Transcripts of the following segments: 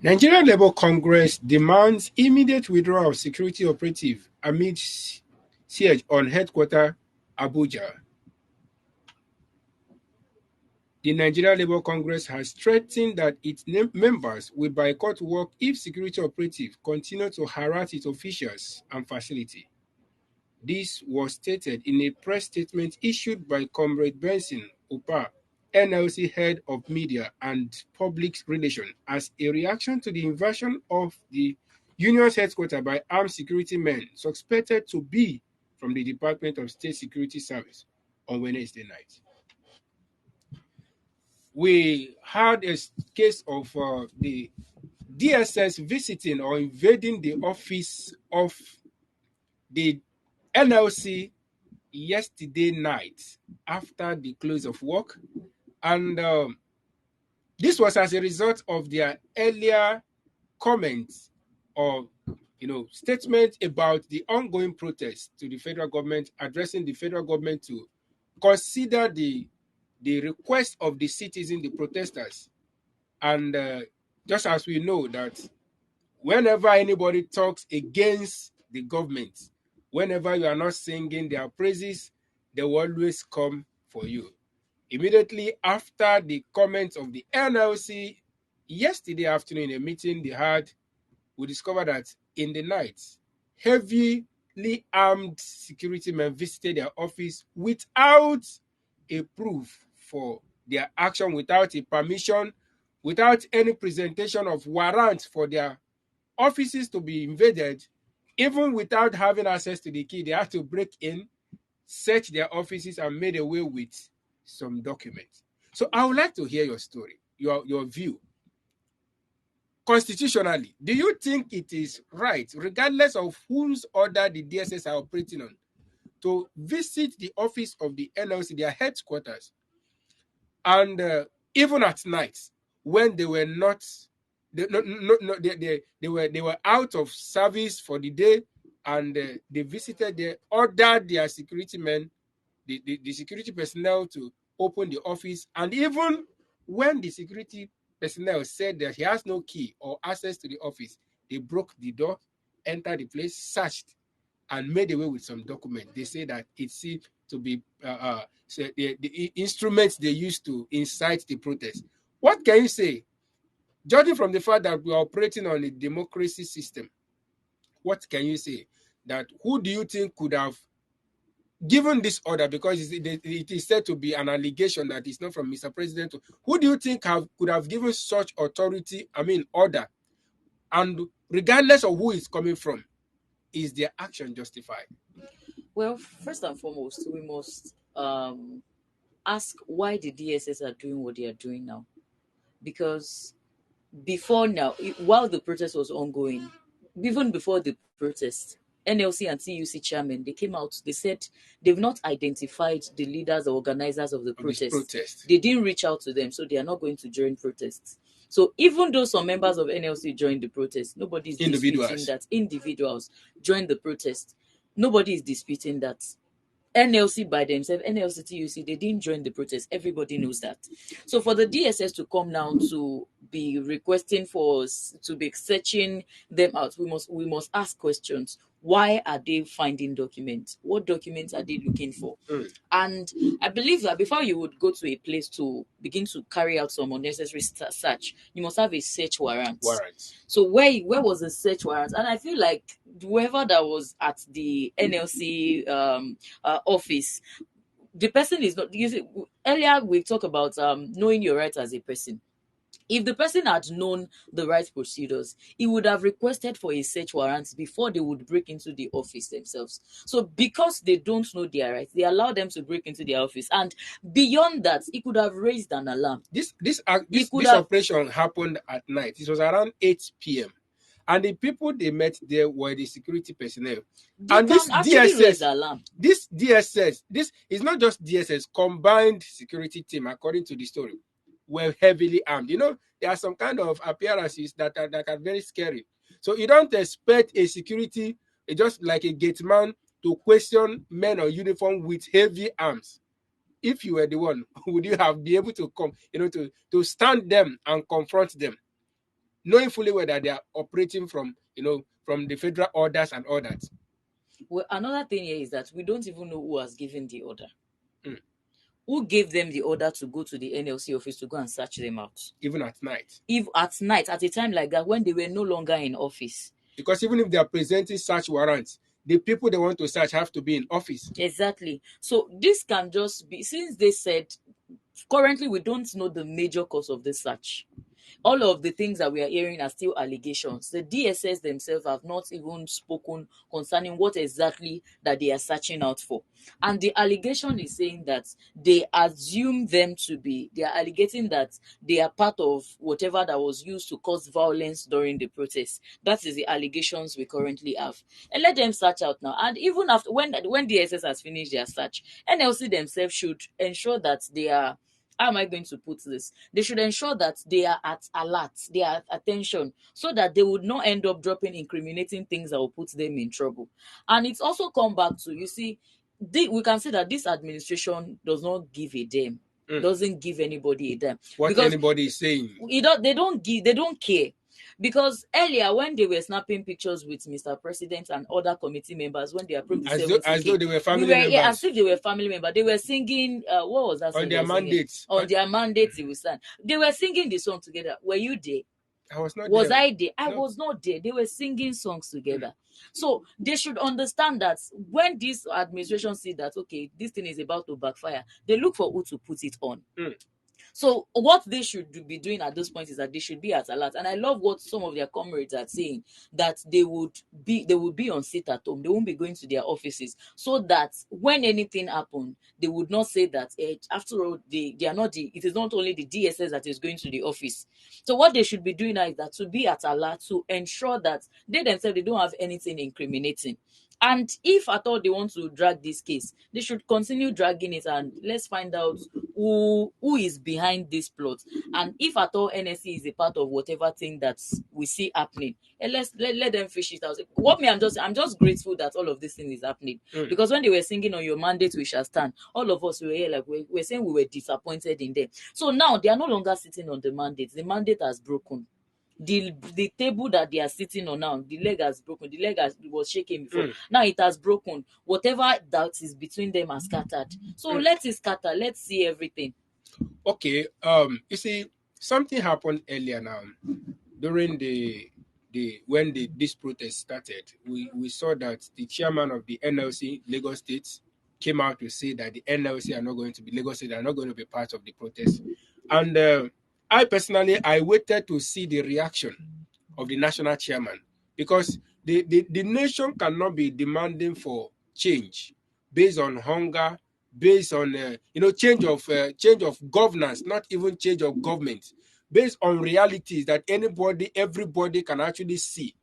Nigerian Labour Congress demands immediate withdrawal of security operative amid siege on headquarters Abuja. The Nigerian Labour Congress has threatened that its members will boycott work if security operatives continue to harass its officials and facility. This was stated in a press statement issued by Comrade Benson Upa, NLC head of media and public relations, as a reaction to the invasion of the union's headquarters by armed security men suspected to be from the Department of State Security Service on Wednesday night. We had a case of the DSS visiting or invading the office of the NLC yesterday night after the close of work, and this was as a result of their earlier comments or statement about the ongoing protest to the federal government, addressing the federal government to consider the request of the citizens, the protesters. And just as we know that whenever anybody talks against the government, whenever you are not singing their praises, they will always come for you. Immediately after the comments of the NLC yesterday afternoon in a meeting they had, we discovered that in the night, heavily armed security men visited their office without a proof for their action, without a permission, without any presentation of warrant for their offices to be invaded. Even without having access to the key, they had to break in, search their offices, and made away with some documents. So I would like to hear your story, your view. Constitutionally, do you think it is right, regardless of whose order the DSS are operating on, to visit the office of the NLC, their headquarters, and even at night when they were not, they were out of service for the day, and they visited, they ordered their security men, the security personnel to open the office, and even when the security personnel said that he has no key or access to the office, they broke the door, entered the place, searched, and made away with some document. They say that it seemed to be the instruments they used to incite the protest. What can you say? Judging from the fact that we are operating on a democracy system, what can you say? That who do you think could have given this order? Because it is said to be an allegation that it's not from Mr. President. Who do you think could have given such authority, order? And regardless of who it's coming from, is their action justified? Well, first and foremost, we must ask why the DSS are doing what they are doing now. Because before now, while the protest was ongoing, even before the protest, NLC and TUC chairman, they came out, they said they've not identified the leaders or organizers of the protest. They didn't reach out to them, so they are not going to join protests. So even though some members of NLC joined the protest, nobody is disputing that individuals joined the protest. Nobody is disputing that. NLC by themselves, NLC TUC, they didn't join the protest. Everybody knows that. So for the DSS to come now to be requesting for us to be searching them out, we must ask questions. Why are they finding documents? What documents are they looking for? And I believe that before you would go to a place to begin to carry out some unnecessary search, you must have a search warrant. So where was the search warrant? And I feel like whoever that was at the NLC office, the person is not. Earlier we talked about knowing your rights as a person. If the person had known the right procedures, he would have requested for a search warrant before they would break into the office themselves. So because they don't know their rights, they allow them to break into their office. And beyond that, he could have raised an alarm. This operation happened at night. It was around 8 p.m. And the people they met there were the security personnel. And this DSS, this is not just DSS, combined security team, according to the story, were heavily armed. There are some kind of appearances that are very scary. So you don't expect a security, just like a gate man, to question men on uniform with heavy arms. If you were the one, would you have been able to come, to stand them and confront them? knowing fully well that they are operating from, from the federal orders and all that. Well, another thing here is that we don't even know who has given the order. Mm. Who gave them the order to go to the NLC office to go and search them out? Even at night. If at night, at a time like that, when they were no longer in office. Because even if they are presenting search warrants, the people they want to search have to be in office. Exactly. So this can just be, since they said, currently we don't know the major cause of the search. All of the things that we are hearing are still allegations. The DSS themselves have not even spoken concerning what exactly that they are searching out for. And the allegation is saying that they assume them to be, they are alleging that they are part of whatever that was used to cause violence during the protest. That is the allegations we currently have. And let them search out now. And even after, when DSS has finished their search, NLC themselves should ensure that they are, how am I going to put this? They should ensure that they are at alert, they are at attention, so that they would not end up dropping incriminating things that will put them in trouble. And it's also come back to, you see, we can say that this administration does not give a damn, doesn't give anybody a damn. What because anybody is saying. they don't care. Because earlier, when they were snapping pictures with Mr. President and other committee members, when they approved the 70K, as though they were family members. Yeah, as if they were family members. They were singing, what was that song? On their mandates. On their mandates, they were sang. They were singing the song together. Were you there? I was not Was there. I there? I was not there. They were singing songs together. So they should understand that when this administration see that, okay, this thing is about to backfire, they look for who to put it on. So what they should be doing at this point is that they should be at alert. And I love what some of their comrades are saying, that they would be on sit at home. They won't be going to their offices, so that when anything happened, they would not say that, after all, they are not it is not only the DSS that is going to the office. So what they should be doing now is that to be at alert, to ensure that they themselves, they don't have anything incriminating. And if at all they want to drag this case, they should continue dragging it, and let's find out who is behind this plot. And if at all NSC is a part of whatever thing that we see happening, and let them fish it out. I'm just grateful that all of this thing is happening. Because when they were singing on your mandate we shall stand, all of us were here like we're saying we were disappointed in them. So now they are no longer sitting on the mandate. The mandate has broken. The table that they are sitting on now, the leg has broken. The leg was shaking before. Now it has broken. Whatever that is between them has scattered. So let it scatter. Let's see everything. Okay. You see, something happened earlier now during when this protest started. We saw that the chairman of the NLC Lagos State came out to say that the NLC are not going to be Lagos State, are not going to be part of the protest. And I personally, I waited to see the reaction of the national chairman, because the nation cannot be demanding for change based on hunger, based on change of governance, not even change of government, based on realities that everybody can actually see.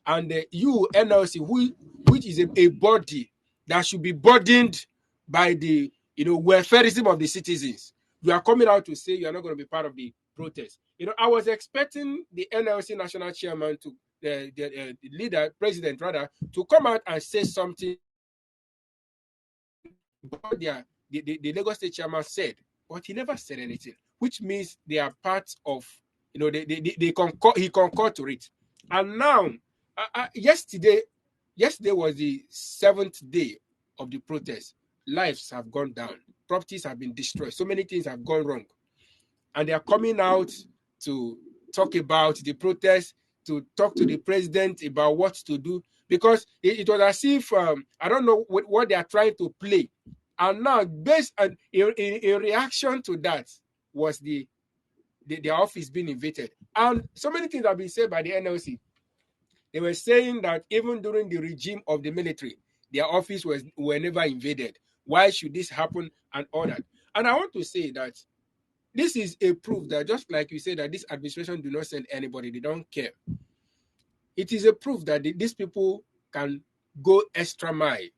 And you NLC, which is a body that should be burdened by the welfareism of the citizens, you are coming out to say you are not going to be part of the protest. I was expecting the NLC national chairman to the leader, president rather, to come out and say something about the Lagos State chairman said, but he never said anything, which means they are part of, he concurred to it. And now, yesterday was the 7th day of the protest. Lives have gone down, properties have been destroyed, so many things have gone wrong, and they are coming out to talk about the protest, to talk to the president about what to do, because it was as if I don't know what they are trying to play. And now, based on in reaction to that, was the office being invaded. And so many things have been said by the NLC. They were saying that even during the regime of the military, their office were never invaded. Why should this happen and all that? And I want to say that this is a proof that, just like you said, that this administration do not send anybody, they don't care. It is a proof that these people can go extra mile.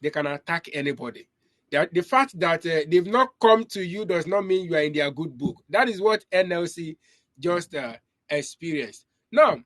They can attack anybody. The fact that they've not come to you does not mean you are in their good book. That is what NLC just experienced. Now,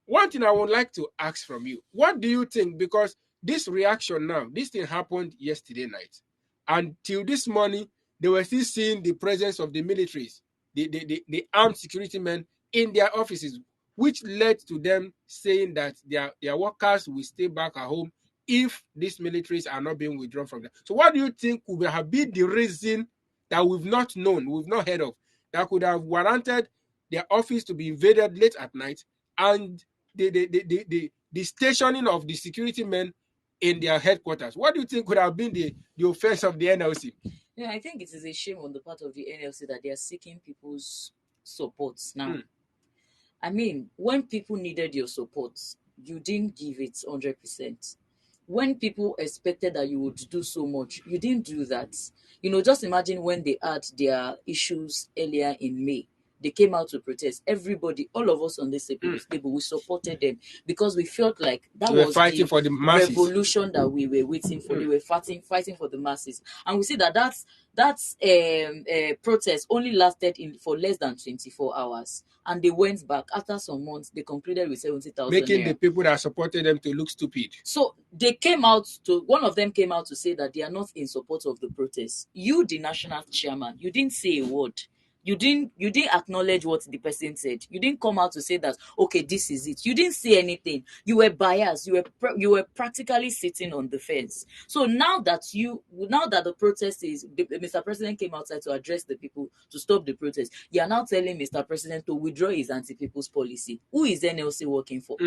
one thing I would like to ask from you, what do you think? Because this reaction now, this thing happened yesterday night. And till this morning, they were still seeing the presence of the militaries, the armed security men in their offices, which led to them saying that their workers will stay back at home if these militaries are not being withdrawn from them. So what do you think would have been the reason that we've not known, we've not heard of, that could have warranted their office to be invaded late at night and the stationing of the security men in their headquarters? What do you think could have been the offense of the NLC? Yeah, I think it is a shame on the part of the NLC that they are seeking people's support now. I mean, when people needed your support, you didn't give it 100%. When people expected that you would do so much, you didn't do that. Just imagine when they had their issues earlier in May. They came out to protest. Everybody, all of us on this table, we supported them because we felt like that We were was fighting the for the masses. revolution that we were waiting for. They were fighting for the masses, and we see that that's protest only lasted for less than 24 hours, and they went back after some months. They concluded with 70,000 making naira. The people that supported them to look stupid. So one of them came out to say that they are not in support of the protest. You, the national chairman, you didn't say a word. You didn't acknowledge what the person said. You didn't come out to say that, okay, this is it. You didn't say anything. You were biased. You were practically sitting on the fence. So now that the protest Mr. President came outside to address the people to stop the protest, you are now telling Mr. President to withdraw his anti-people's policy. Who is NLC working for?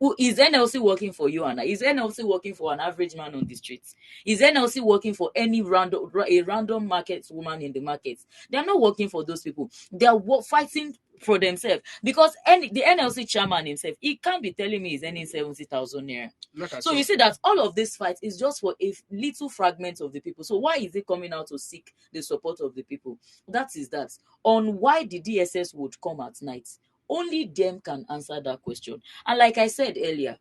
Who is NLC working for you and I? Is NLC working for an average man on the streets? Is NLC working for any random market woman in the market? They are not working for those people. They are fighting for themselves, because the NLC chairman himself, he can't be telling me he's earning 70,000 naira. So you see that all of this fight is just for a little fragment of the people. So why is he coming out to seek the support of the people? That is that. On why the DSS would come at night, only them can answer that question. And like I said earlier,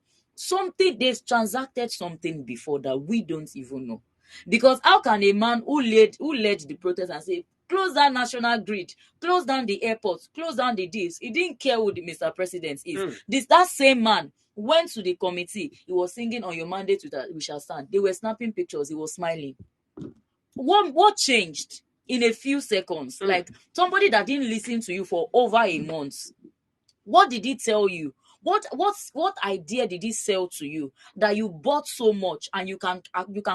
they've transacted something before that we don't even know. Because how can a man who led the protest and say, close that national grid, close down the airport, close down the deals, he didn't care who the Mr. President is. That same man went to the committee, he was singing on your mandate we shall stand. They were snapping pictures, he was smiling. What changed in a few seconds? Like somebody that didn't listen to you for over a month. What did he tell you? What idea did he sell to you that you bought so much, and you can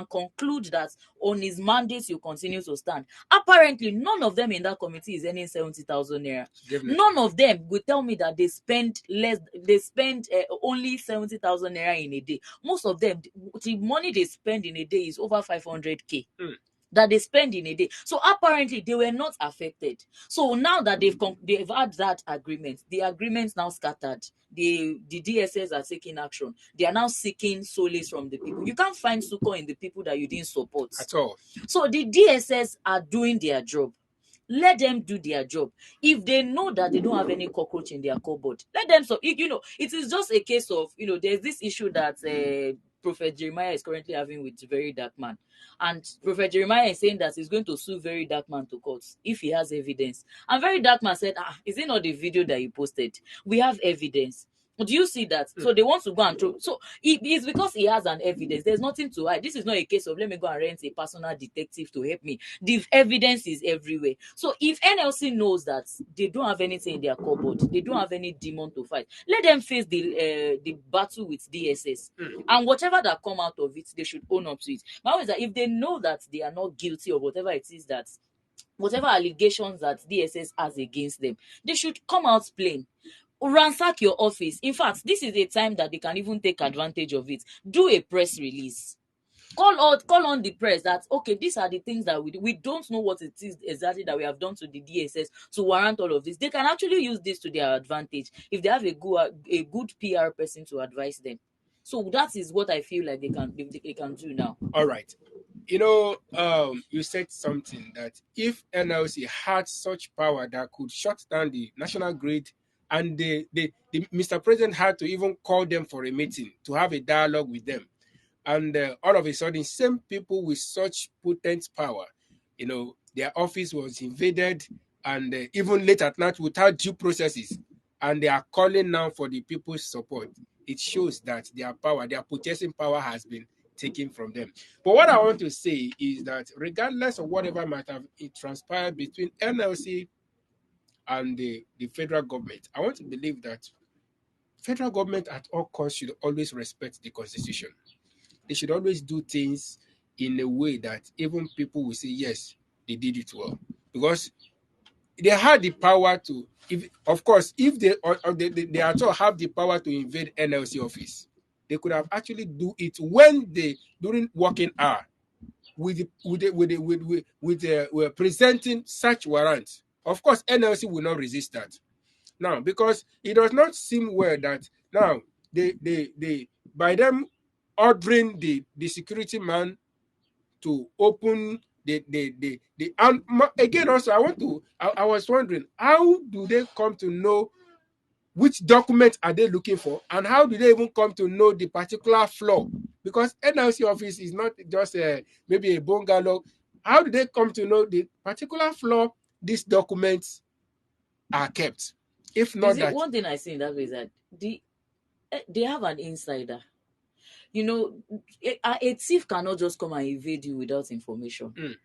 conclude that on his mandate you continue to stand? Apparently, none of them in that committee is earning 70,000 naira. None of them will tell me that they spend only 70,000 naira in a day. Most of them, the money they spend in a day is over 500k. That they spend in a day. So apparently they were not affected. So now that they've had that agreement, the agreement's now scattered. The DSS are taking action. They are now seeking solace from the people. You can't find succor in the people that you didn't support at all. So the DSS are doing their job. Let them do their job. If they know that they don't have any cockroach in their cupboard, let them. So it is just a case of there's this issue that Prophet Jeremiah is currently having with Very Dark Man. And Prophet Jeremiah is saying that he's going to sue Very Dark Man to court if he has evidence. And Very Dark Man said, is it not the video that you posted? We have evidence. Do you see that? So they want to go and throw. So it's because he has an evidence. There's nothing to hide. This is not a case of let me go and rent a personal detective to help me. The evidence is everywhere. So if NLC knows that they don't have anything in their cupboard, they don't have any demon to fight, let them face the battle with DSS. And whatever that come out of it, they should own up to it. My point is that if they know that they are not guilty of whatever it is that whatever allegations that DSS has against them, they should come out plain. Ransack your office. In fact, this is a time that they can even take advantage of it. Do a press release. Call on the press that, okay, these are the things that we don't know what it is exactly that we have done to the DSS to warrant all of this. They can actually use this to their advantage if they have a good PR person to advise them. So that is what I feel like they can do now. All right. You said something that if NLC had such power that could shut down the national grid, and the Mr. President had to even call them for a meeting to have a dialogue with them, and all of a sudden, same people with such potent power, their office was invaded, and even late at night without due processes, and they are calling now for the people's support. It shows that their purchasing power has been taken from them. But what I want to say is that regardless of whatever might have transpired between NLC and the federal government. I want to believe that federal government at all costs should always respect the constitution. They should always do things in a way that even people will say, yes, they did it well. Because they had the power to, if of course, if they or they at all have the power to invade NLC office, they could have actually do it when they during working hour were presenting such warrants. Of course, NLC will not resist that. Now, because it does not seem well that now they by them ordering the security man to open the and again also I was wondering, how do they come to know which document are they looking for, and how do they even come to know the particular floor? Because NLC office is not just maybe a bungalow. How do they come to know the particular floor these documents are kept? If You not see, that, one thing I see in that way is that they have an insider. You know, a thief cannot just come and invade you without information.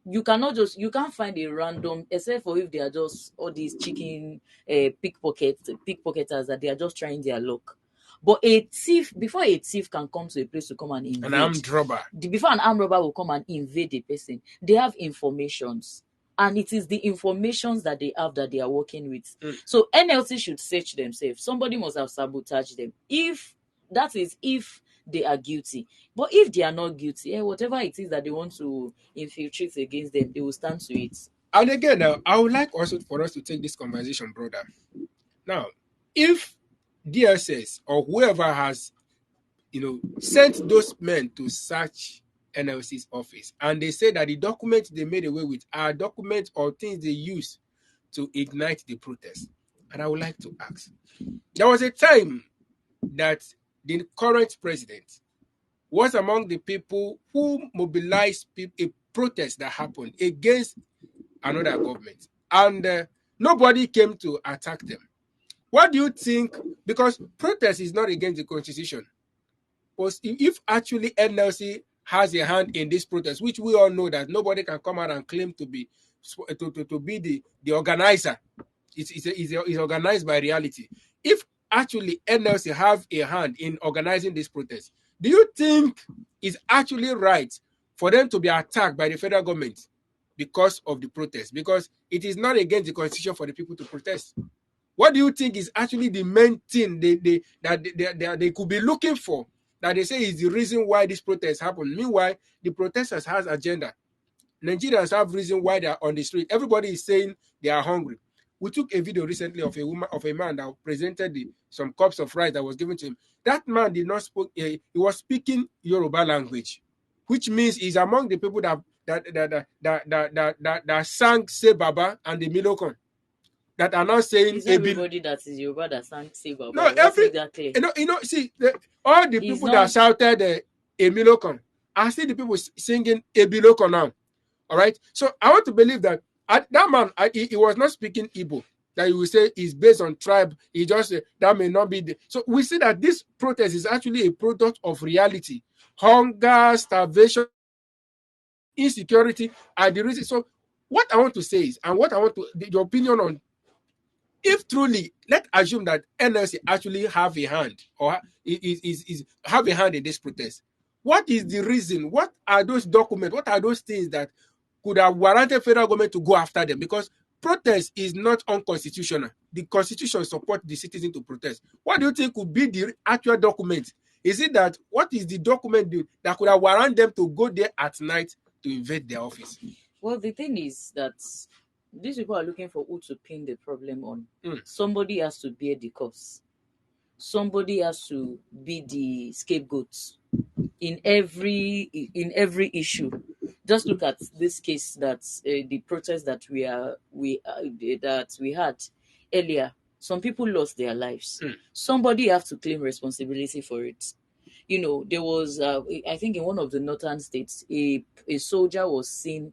You can't find a random, except for if they are just all these chicken pickpocketers that they are just trying their luck. But a thief, before a thief can come to a place to come and an invade, armed robber. before an armed robber will come and invade a person, they have informations. And it is the informations that they have that they are working with. So NLC should search themselves. Somebody must have sabotaged them. If they are guilty. But if they are not guilty, whatever it is that they want to infiltrate against them, they will stand to it. And again, now I would like also for us to take this conversation broader. Now, if DSS or whoever has, sent those men to search NLC's office, and they say that the documents they made away with are documents or things they use to ignite the protest, and I would like to ask, there was a time that the current president was among the people who mobilized a protest that happened against another government, and nobody came to attack them. What do you think? Because protest is not against the constitution. But if actually NLC has a hand in this protest, which we all know that nobody can come out and claim to be the organizer, it's organized by reality. If actually NLC have a hand in organizing this protest, do you think it's actually right for them to be attacked by the federal government because of the protest? Because it is not against the constitution for the people to protest. What do you think is actually the main thing they could be looking for, that they say is the reason why this protest happened? Meanwhile, the protesters has agenda. Nigerians have reason why they are on the street. Everybody is saying they are hungry. We took a video recently of a man that presented some cups of rice that was given to him. That man did not speak. He was speaking Yoruba language, which means he's among the people that sang "Say Baba" and the Milokon, that are now saying it's not everybody that is Yoruba that sang "Say Baba." No, Let's make that clear. See, all the people that shouted Emilokon are still the people singing Ebilokon now. All right. So I want to believe that that man, he was not speaking Igbo. That you will say is based on tribe. He just that may not be. So we see that this protest is actually a product of reality. Hunger, starvation, insecurity are the reason. So what I want to say is, and what I want to your opinion on, if truly, let's assume that NLC actually have a hand or is have a hand in this protest, what is the reason? What are those documents? What are those things that could have warranted federal government to go after them? Because protest is not unconstitutional. The constitution supports the citizen to protest. What do you think could be the actual document? Is it that what is the document that could have warranted them to go there at night to invade their office? Well, the thing is that these people are looking for who to pin the problem on. Somebody has to bear the cost. Somebody has to be the scapegoat in every issue. Just look at this case, that the protest that we had earlier. Some people lost their lives. Somebody have to claim responsibility for it. There was I think in one of the northern states, a soldier was seen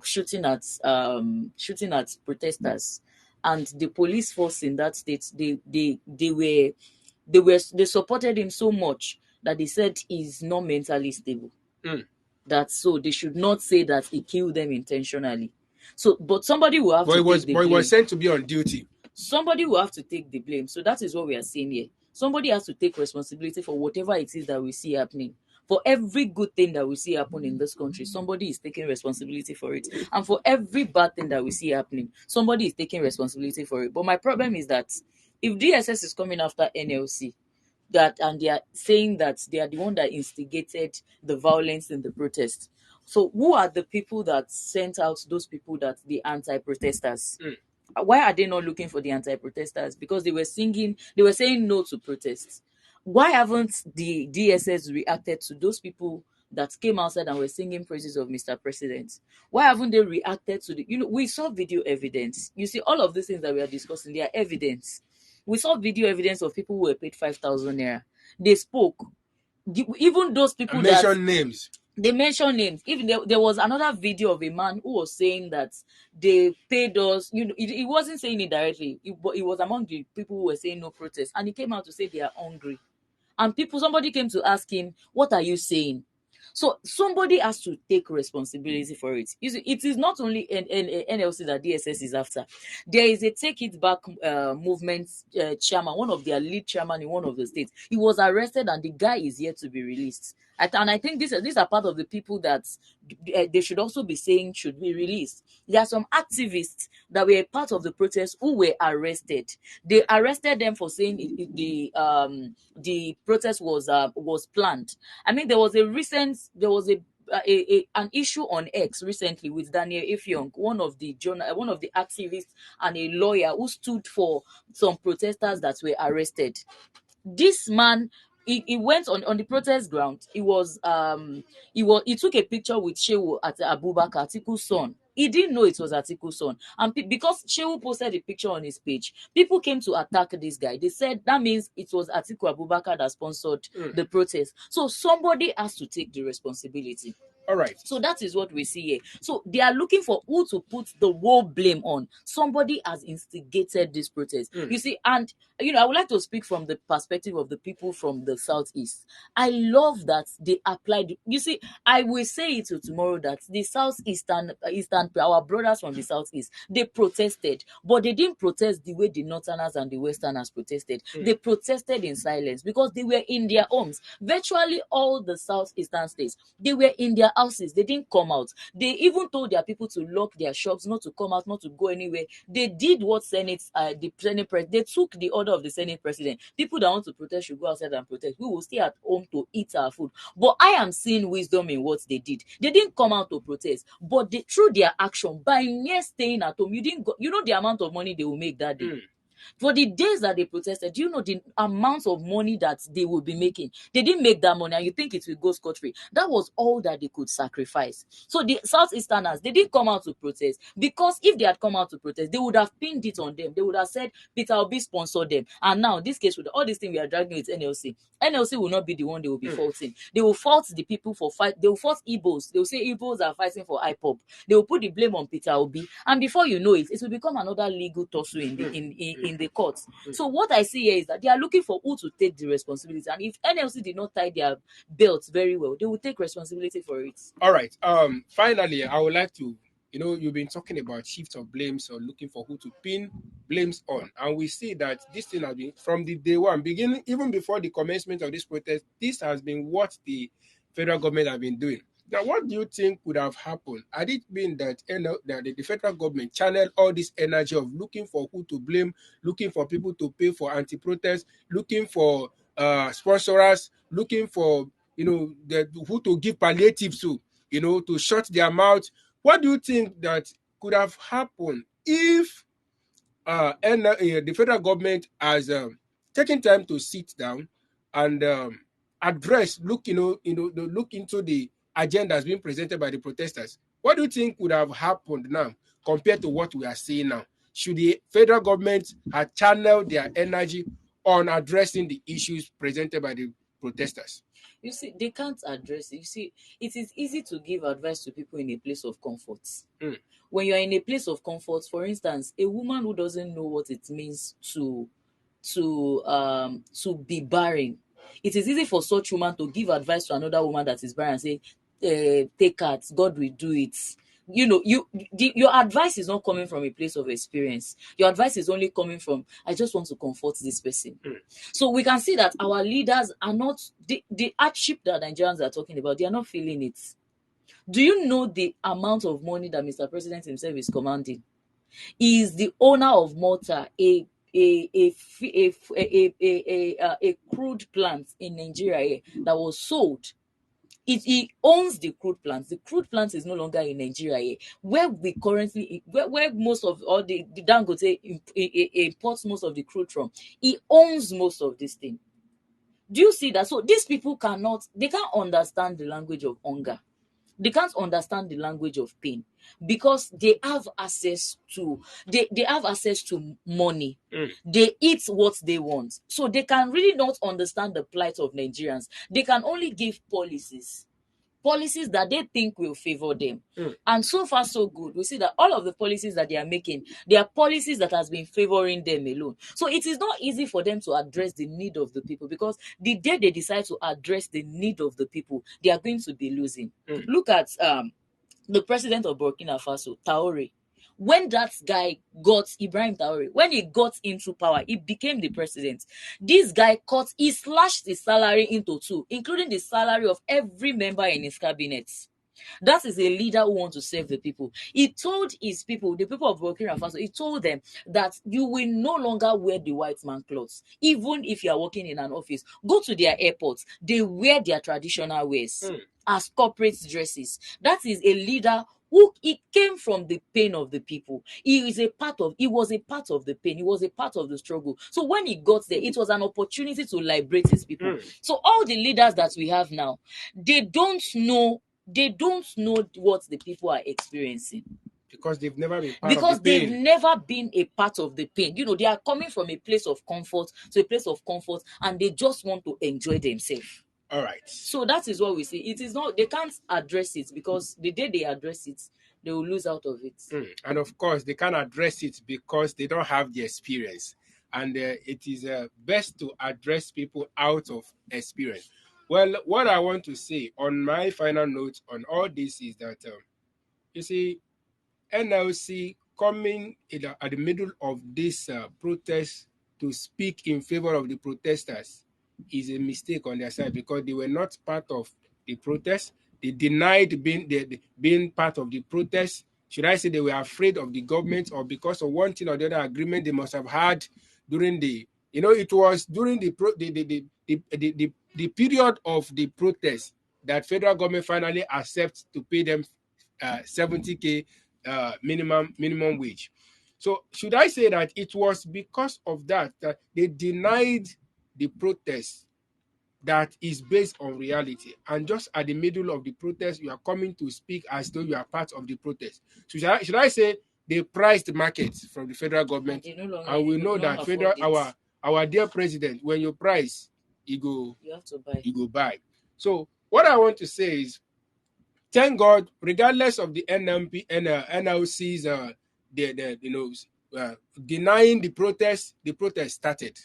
shooting at protesters, and the police force in that state, they supported him so much that they said he's not mentally stable. That so they should not say that he killed them intentionally. So, but somebody will have to take the But he was blame. sent to be on duty. Somebody will have to take the blame. So that is what we are saying here. Somebody has to take responsibility for whatever it is that we see happening. For every good thing that we see happen in this country, somebody is taking responsibility for it. And for every bad thing that we see happening, somebody is taking responsibility for it. But my problem is that if DSS is coming after NLC, that and they are saying that they are the one that instigated the violence in the protest. So who are the people that sent out those people that the anti-protesters? Mm. Why are they not looking for the anti-protesters? Because they were singing, they were saying no to protests. Why haven't the DSS reacted to those people that came outside and were singing praises of Mr. President? Why haven't they reacted to the, we saw video evidence. You see, all of these things that we are discussing, they are evidence. We saw video evidence of people who were paid 5,000 naira. They spoke. Even those people And that mention names. they mention names. Even there was another video of a man who was saying that they paid us. He wasn't saying it directly, but it was among the people who were saying no protest, and he came out to say they are hungry. And somebody came to ask him, "What are you saying?" So somebody has to take responsibility for it. You see, it is not only NLC that DSS is after. There is a Take It Back movement chairman, one of their lead chairman in one of the states. He was arrested and the guy is yet to be released. And I think these are part of the people that they should also be saying should be released. There are some activists that were part of the protest who were arrested. They arrested them for saying the protest was planned. I mean, there was an issue on X recently with Daniel Ifyong, one of the activists and a lawyer who stood for some protesters that were arrested. This man, he went on the protest ground. He took a picture with Shehu at Abubakar, Atiku's son. He didn't know it was Atiku's son, and because Shehu posted the picture on his page, people came to attack this guy. They said that means it was Atiku Abubakar that sponsored the protest. So somebody has to take the responsibility. All right. So that is what we see here. So they are looking for who to put the whole blame on. Somebody has instigated this protest. You see, and I would like to speak from the perspective of the people from the southeast. I love that they applied. You see, I will say it till tomorrow that the southeastern our brothers from the southeast, they protested, but they didn't protest the way the northerners and the westerners protested. They protested in silence because they were in their homes. Virtually all the southeastern states, they were in their houses. They didn't come out. They even told their people to lock their shops, not to come out, not to go anywhere. They did what the Senate president, they took the order of the Senate president. People that want to protest should go outside and protest. We will stay at home to eat our food. But I am seeing wisdom in what they did. They didn't come out to protest, but through their action, by mere staying at home, you know the amount of money they will make that day. For the days that they protested, do you know the amount of money that they will be making? They didn't make that money, and you think it will go scot-free. That was all that they could sacrifice. So the Southeasterners, they didn't come out to protest, because if they had come out to protest, they would have pinned it on them. They would have said Peter Obi sponsored them. And now this case, with all these things we are dragging with NLC will not be the one they will be faulting. They will fault the people for fight. They will fault Igbos. They will say Igbos are fighting for IPOB. They will put the blame on Peter Obi, and before you know it, it will become another legal tussle in the courts. So what I see here is that they are looking for who to take the responsibility, and if NLC did not tie their belts very well, they will take responsibility for it. All right. Finally, I would like to, you've been talking about shift of blames or looking for who to pin blames on, and we see that this thing has been from the day one, beginning even before the commencement of this protest. This has been what the federal government have been doing. Now, what do you think would have happened had it been that the federal government channeled all this energy of looking for who to blame, looking for people to pay for anti-protest, looking for sponsors, looking for who to give palliatives to, to shut their mouth? What do you think that could have happened if the federal government has taken time to sit down and look into the agendas being presented by the protesters? What do you think would have happened now compared to what we are seeing now? Should the federal government have channeled their energy on addressing the issues presented by the protesters? You see, they can't address it. You see, it is easy to give advice to people in a place of comfort. When you're in a place of comfort, for instance, a woman who doesn't know what it means to be barren, it is easy for such woman to give advice to another woman that is barren and say, take heart, God will do it. your advice is not coming from a place of experience. Your advice is only coming from, I just want to comfort this person. So we can see that our leaders are not the hardship that Nigerians are talking about. They are not feeling it. Do you know the amount of money that Mr. President himself is commanding? He is the owner of Malta, a crude plant in Nigeria that was sold. He owns the crude plant. The crude plant is no longer in Nigeria, where we currently, where most of all the Dangote imports most of the crude from. He owns most of this thing. Do you see that? So these people can't understand the language of hunger. They can't understand the language of pain because they have access to money. They eat what they want. So they can really not understand the plight of Nigerians. They can only give policies that they think will favor them. And so far so good. We see that all of the policies that they are making, they are policies that has been favoring them alone. So it is not easy for them to address the need of the people, because the day they decide to address the need of the people, they are going to be losing. Look at the president of Burkina Faso, Traoré. When that guy got Ibrahim Traoré, when he got into power, he became the president. This guy he slashed his salary into two, including the salary of every member in his cabinet. That is a leader who wants to serve the people. He told his people, the people of Burkina Faso, he told them that you will no longer wear the white man clothes. Even if you are working in an office, go to their airports. They wear their traditional wears as corporate dresses. That is a leader who it came from the pain of the people. He was a part of the pain. He was a part of the struggle. So when he got there, it was an opportunity to liberate his people. So all the leaders that we have now, they don't know what the people are experiencing. Because they've never been part of the pain. They've never been a part of the pain. They are coming from a place of comfort to a place of comfort, and they just want to enjoy themselves. All right. So that is what we see. It is not, they can't address it, because the day they address it, they will lose out of it. And of course, they can't address it because they don't have the experience. And it is best to address people out of experience. Well, what I want to say on my final note on all this is that, you see, NLC coming at the middle of this protest to speak in favor of the protesters is a mistake on their side, because they were not part of the protest. They denied being part of the protest. Should I say they were afraid of the government, or because of one thing or the other agreement they must have had during it was during the period of the protest that federal government finally accepts to pay them 70K minimum wage. So should I say that it was because of that they denied the protest that is based on reality, and just at the middle of the protest you are coming to speak as though you are part of the protest? So should I say they priced the market from the federal government, and we know that our dear president, when you price, you have to buy. You go buy. So what I want to say is, thank God, regardless of the NLC's denying the protest started,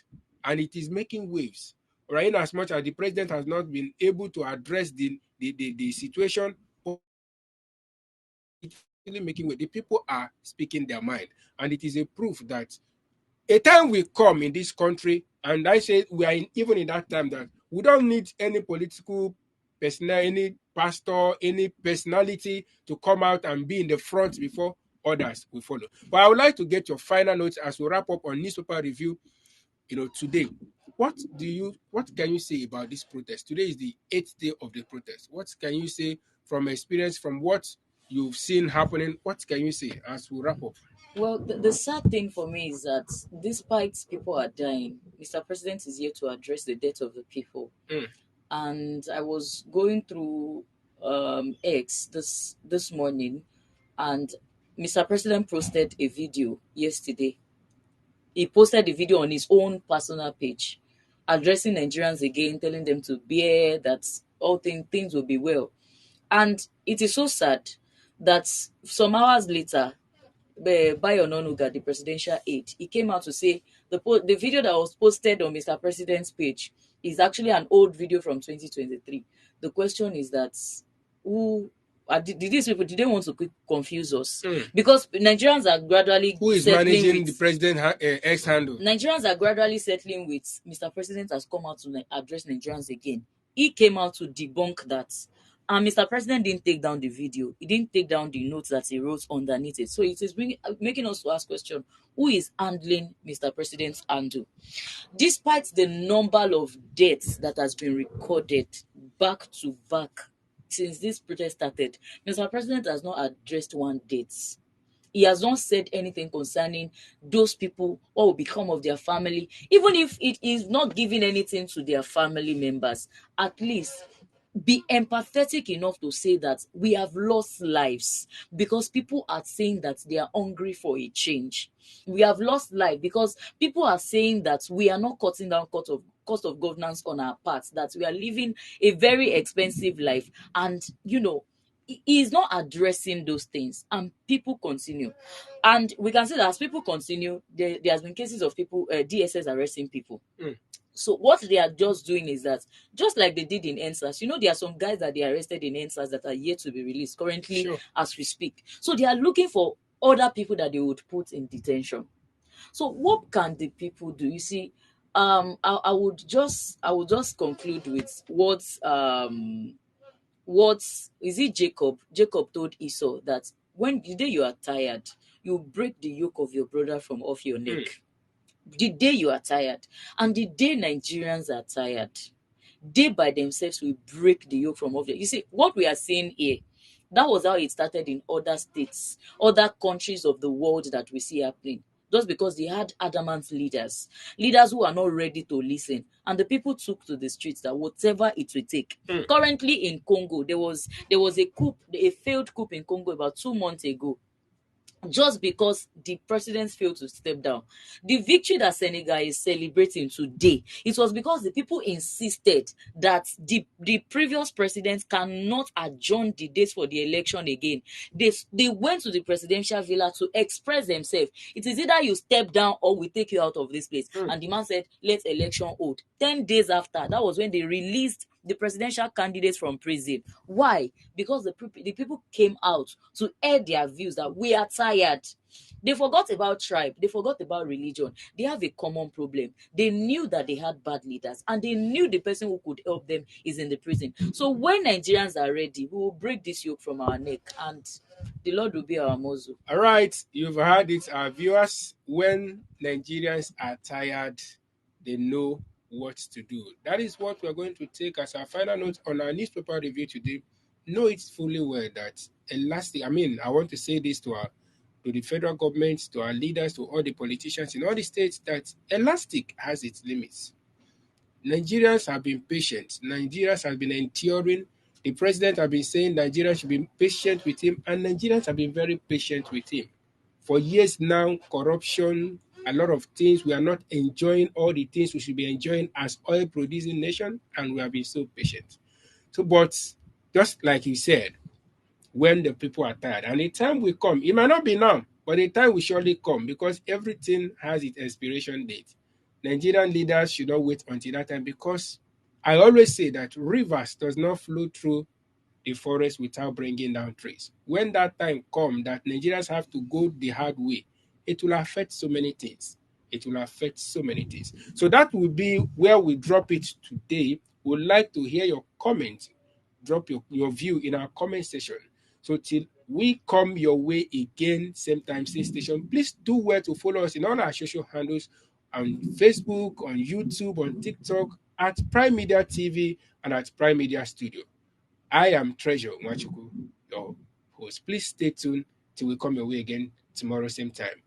and it is making waves. Right, in as much as the president has not been able to address the situation, it's really making waves. The people are speaking their mind, and it is a proof that a time will come in this country, and I say we are even in that time, that we don't need any political personnel, any pastor, any personality to come out and be in the front before others will follow. But I would like to get your final notes as we wrap up on newspaper review. Today, what can you say about this protest? Today is the 8th day of the protest. What can you say from experience, from what you've seen happening? What can you say as we wrap up? Well, the sad thing for me is that despite people are dying, Mr. President is here to address the death of the people. And I was going through X this morning, and Mr. President posted a video yesterday. He posted the video on his own personal page, addressing Nigerians again, telling them to bear, that all things will be well. And it is so sad that some hours later, Bayo Ononuga, the presidential aide, he came out to say the video that was posted on Mr. President's page is actually an old video from 2023. The question is that who did these people, did they want to confuse us? Mm. Because Nigerians are gradually Who is settling managing the with president X handle? Nigerians are gradually settling with Mr. President has come out to address Nigerians again. He came out to debunk that. And Mr. President didn't take down the video. He didn't take down the notes that he wrote underneath it. So it is making us to ask question, who is handling Mr. President's handle? Despite the number of deaths that has been recorded back to back since this protest started, Mr. President has not addressed one death. He has not said anything concerning those people, what will become of their family. Even if it is not giving anything to their family members, at least be empathetic enough to say that we have lost lives because people are saying that they are hungry for a change. We have lost life because people are saying that we are not cutting down cost of governance on our part, that we are living a very expensive life. And he is not addressing those things, and people continue. And we can see that as people continue, there has been cases of people, DSS arresting people. Mm. So what they are just doing is that, just like they did in NSAS, there are some guys that they arrested in NSAS that are yet to be released currently, Sure. as we speak. So they are looking for other people that they would put in detention. So what can the people do? You see, I would just conclude with what is it Jacob told Esau, that when the day you are tired, you break the yoke of your brother from off your neck. Mm. The day you are tired, and the day Nigerians are tired, they by themselves will break the yoke from off you. You see, what we are seeing here, that was how it started in other states, other countries of the world that we see happening. Just because they had adamant leaders who are not ready to listen, and the people took to the streets that whatever it will take. Mm. Currently in Congo, there was a coup, a failed coup in Congo about 2 months ago, just because the president failed to step down. The victory that Senegal is celebrating today, it was because the people insisted that the previous president cannot adjourn the dates for the election again. They went to the presidential villa to express themselves. It is either you step down or we take you out of this place. Mm. And the man said, let election hold. 10 days after, that was when they released the presidential candidates from prison. Why? Because the people came out to air their views that we are tired. They forgot about tribe. They forgot about religion. They have a common problem. They knew that they had bad leaders, and they knew the person who could help them is in the prison. So when Nigerians are ready, we will break this yoke from our neck, and the Lord will be our muzzle. All right, you've heard it, our viewers. When Nigerians are tired, they know what to do. That is what we're going to take as our final note on our newspaper review today. Know it fully well that elastic. I want to say this to the federal government, to our leaders, to all the politicians in all the states, that elastic has its limits. Nigerians have been patient. Nigerians have been enduring. The president has been saying Nigerians should be patient with him, and Nigerians have been very patient with him. For years now, corruption, a lot of things, we are not enjoying all the things we should be enjoying as oil-producing nation, and we have been so patient. So, but just like you said, when the people are tired, and the time will come, it might not be now, but the time will surely come, because everything has its expiration date. Nigerian leaders should not wait until that time, because I always say that rivers does not flow through the forest without bringing down trees. When that time comes that Nigerians have to go the hard way, it will affect so many things. It will affect so many things. So that will be where we drop it today. We'd like to hear your comment. Drop your view in our comment section. So till we come your way again, same time, same station, please do well to follow us in all our social handles on Facebook, on YouTube, on TikTok, at Prime Media TV, and at Prime Media Studio. I am Treasure Mwachuku, your host. Please stay tuned till we come your way again tomorrow, same time.